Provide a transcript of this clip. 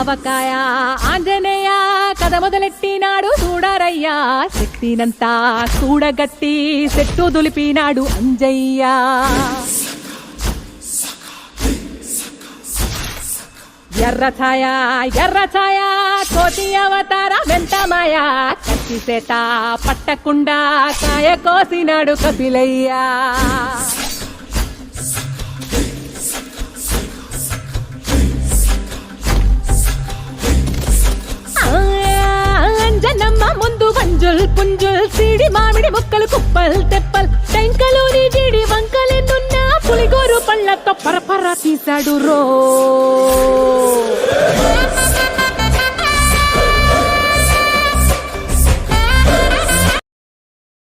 ఆవకాయ ఆంజనేయ కథ మొదలెట్టినాడు చూడరయ్యా శక్తినంతా కూడగట్టి చెట్టు దులిపినాడు అంజయ్య ఎర్ర ఛాయ కోటి అవతార వెంటమాయ కత్తి సేట పట్టకుండా కాయ కోసినాడు కపిలయ్యా అంజనమ్మ ముందు వంజుల్ పుంజుల్ సిడి మామిడి ముక్కలు కుప్పల్ తెప్పల్ టెంకలోని జీడి వంకలెన్నున్నా పులిగోరు పళ్ళతో పరపర తీశాడు రో